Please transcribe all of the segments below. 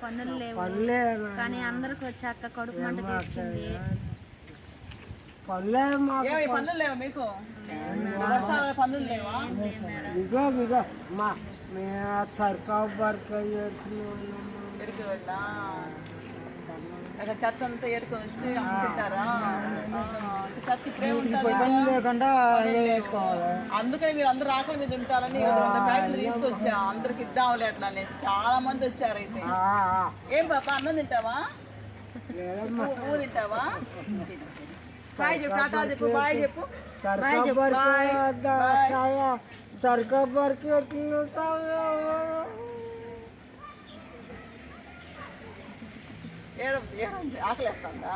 పనులు లేవు, కానీ అందరికి వచ్చాక కడుపు మంట తెచ్చింది. పనులు లేవు మీకు? వర్షాల పనులు లేవా? చెత్త అంతా ఏరుకొని వచ్చి అమ్ముకుంటారా? చెత్త ఇప్పుడే ఉంటుంది, అందుకని మీరు అందరు ఆకలి మీద ఉంటారని 100 ప్యాకెట్లు తీసుకొచ్చా, అందరికి ఇద్దాంలే అట్లా అనేసి. చాలా మంది వచ్చారు. అయితే ఏం పాప, అన్నం తింటావా? పువ్వు తింటావా? బాయ్ చెప్పు, టాటా చెప్పు, బాయ్ చెప్పు. ఆకలేస్తుందా?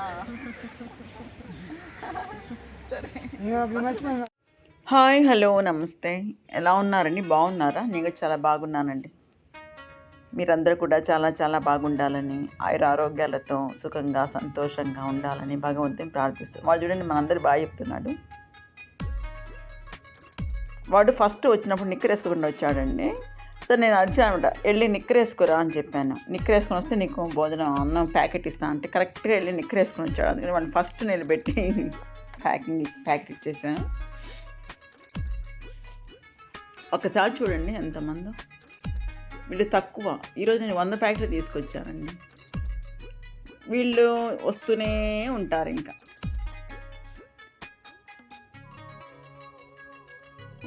హాయ్, హలో, నమస్తే. ఎలా ఉన్నారండి? బాగున్నారా? నేను చాలా బాగున్నానండి. మీరందరూ కూడా చాలా చాలా బాగుండాలని, ఆరోగ్యాలతో సుఖంగా సంతోషంగా ఉండాలని భగవంతుని ప్రార్థిస్తున్నాను. వాడు చూడండి, మనందరూ బాగా చెప్తున్నాడు. వాడు ఫస్ట్ వచ్చినప్పుడు నిక్కరేసుకోకుండా వచ్చాడండి. సో నేను అడిచానమాట, వెళ్ళి నిక్కరేసుకోరా అని చెప్పాను. నిక్కరేసుకొని వస్తే నీకు భోజనం అన్నం ప్యాకెట్ ఇస్తాను అంటే కరెక్ట్గా వెళ్ళి నిక్కరేసుకొని వచ్చాడు. అందుకని వాడిని ఫస్ట్ నిలబెట్టి ప్యాకెట్ ఇచ్చేసాను. ఒకసారి చూడండి ఎంతమందో. వీళ్ళు తక్కువ. ఈరోజు నేను 100 ప్యాకెట్లు తీసుకొచ్చానండి. వీళ్ళు వస్తూనే ఉంటారు. ఇంకా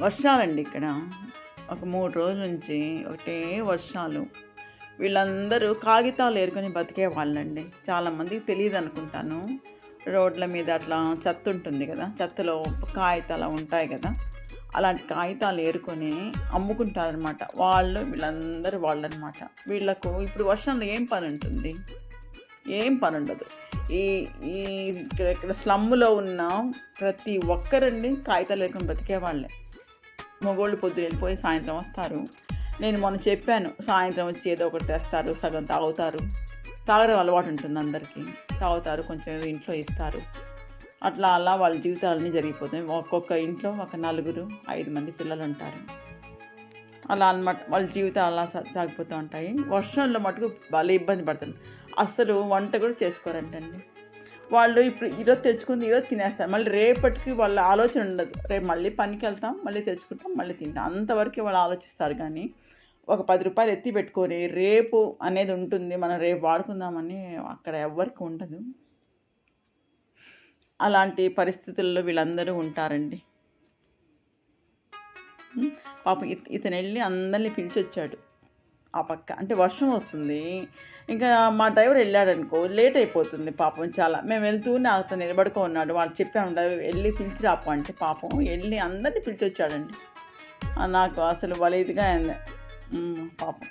వర్షాలండి ఇక్కడ. ఒక 3 రోజుల నుంచి ఒకటే వర్షాలు. వీళ్ళందరూ కాగితాలు ఏరుకొని బతికే వాళ్ళండి. చాలామందికి తెలియదు అనుకుంటాను. రోడ్ల మీద అట్లా చెత్త ఉంటుంది కదా, చెత్తలో కాగితాలు ఉంటాయి కదా, అలాంటి కాగితాలు ఏరుకొని అమ్ముకుంటారనమాట. వీళ్ళందరూ వాళ్ళనమాట. వీళ్ళకు ఇప్పుడు వర్షంలో ఏం పని ఉంటుంది? ఏం పని ఉండదు. ఇక్కడ స్లమ్లో ఉన్న ప్రతి ఒక్కరండి కాగితాలు ఏరుకొని బతికే వాళ్ళే. మగోళ్ళు పొద్దున వెళ్ళిపోయి సాయంత్రం వస్తారు. నేను మొన్న చెప్పాను, సాయంత్రం వచ్చి ఏదో ఒకటి తెస్తారు, సగం తాగుతారు. తాగడం అలవాటు ఉంటుంది అందరికీ. తాగుతారు, కొంచెం ఇంట్లో ఇస్తారు. అట్లా అలా వాళ్ళ జీవితాలన్నీ జరిగిపోతాయి. ఒక్కొక్క ఇంట్లో ఒక 4-5 మంది పిల్లలు ఉంటారు. అలా అన్నమాట వాళ్ళ జీవితాలు అలా సాగిపోతూ ఉంటాయి. వర్షంలో మటుకు భలే ఇబ్బంది పడతారు. అస్సలు వంట కూడా చేసుకోరంటండి వాళ్ళు. ఇప్పుడు ఈరోజు తెచ్చుకుంది ఈరోజు తినేస్తారు. మళ్ళీ రేపటికి వాళ్ళ ఆలోచన ఉండదు. రేపు మళ్ళీ పనికి వెళ్తాం, మళ్ళీ తెచ్చుకుంటాం, మళ్ళీ తింటాం. అంతవరకు వాళ్ళు ఆలోచిస్తారు. కానీ ఒక 10 రూపాయలు ఎత్తి పెట్టుకొని రేపు అనేది ఉంటుంది, మనం రేపు వాడుకుందామని అక్కడ ఎవ్వరికి ఉండదు. అలాంటి పరిస్థితుల్లో వీళ్ళందరూ ఉంటారండి. పాపం ఇతను వెళ్ళి అందరినీ పిలిచొచ్చాడు ఆ పక్క. అంటే వర్షం వస్తుంది, ఇంకా మా డ్రైవర్ వెళ్ళాడనుకో లేట్ అయిపోతుంది పాపం చాలా. మేము వెళ్తూనే అతను నిలబడుకో ఉన్నాడు. వాళ్ళు చెప్పాను వెళ్ళి పిలిచి రాపు అంటే పాపం వెళ్ళి అందరినీ పిలిచొచ్చాడండి. నాకు అసలు వలేదిగా అయింది. పాపం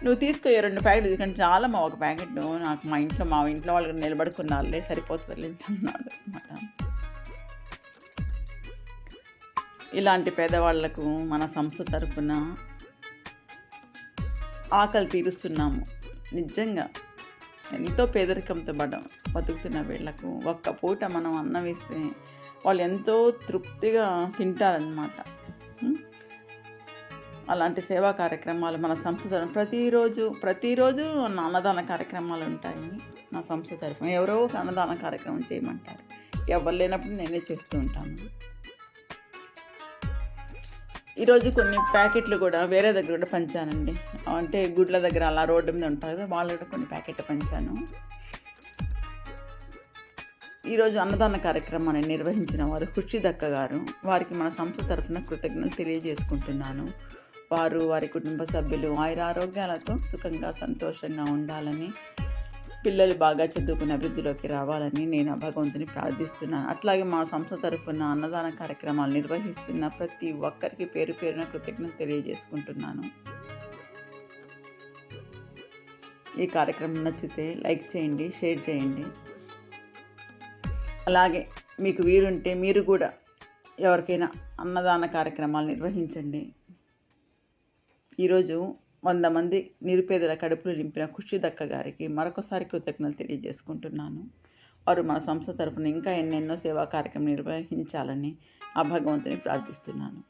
నువ్వు తీసుకో 2 ప్యాకెట్లు ఎందుకంటే చాలా మా ఒక ప్యాకెట్ నాకు మా ఇంట్లో వాళ్ళు నిలబడుకున్నారులే సరిపోతుంది అన్నాడు అనమాట. ఇలాంటి పేదవాళ్లకు మన సంస్థ తరఫున ఆకలి తీరుస్తున్నాము. నిజంగా ఎంతో పేదరికంతో బతుకుతున్న వీళ్లకు ఒక్క పూట మనం అన్నం వేస్తే వాళ్ళు ఎంతో తృప్తిగా తింటారనమాట. అలాంటి సేవా కార్యక్రమాలు మన సంస్థ తరఫున ప్రతిరోజు అన్నదాన కార్యక్రమాలు ఉంటాయి. నా సంస్థ తరఫున ఎవరో ఒక అన్నదాన కార్యక్రమం చేయమంటారు. ఎవరు లేనప్పుడు నేనే చేస్తూ ఉంటాను. ఈరోజు కొన్ని ప్యాకెట్లు కూడా వేరే దగ్గర కూడా పంచానండి. అంటే గుడ్ల దగ్గర అలా రోడ్డు మీద ఉంటారు కదా, వాళ్ళు కూడా కొన్ని ప్యాకెట్లు పంచాను. ఈరోజు అన్నదాన కార్యక్రమాన్ని నిర్వహించిన వారు ఖుషిదక్క గారు. వారికి మన సంస్థ తరఫున కృతజ్ఞతలు తెలియజేసుకుంటున్నాను. వారి కుటుంబ సభ్యులు ఆరోగ్యాలతో సుఖంగా సంతోషంగా ఉండాలని, పిల్లలు బాగా చదువుకుని అభివృద్ధిలోకి రావాలని నేను భగవంతుని ప్రార్థిస్తున్నాను. అట్లాగే మా సంస్థ తరఫున అన్నదాన కార్యక్రమాలు నిర్వహిస్తున్న ప్రతి ఒక్కరికి పేరు పేరున కృతజ్ఞత తెలియజేసుకుంటున్నాను. ఈ కార్యక్రమం నచ్చితే లైక్ చేయండి, షేర్ చేయండి. అలాగే మీకు వీరుంటే మీరు కూడా ఎవరికైనా అన్నదాన కార్యక్రమాలు నిర్వహించండి. ఈరోజు 100 మంది నిరుపేదల కడుపులు నింపిన ఖుషిదక్క గారికి మరొకసారి కృతజ్ఞతలు తెలియజేసుకుంటున్నాను. వారు మన సంస్థ తరఫున ఇంకా ఎన్నెన్నో సేవా కార్యక్రమం నిర్వహించాలని ఆ భగవంతుని ప్రార్థిస్తున్నాను.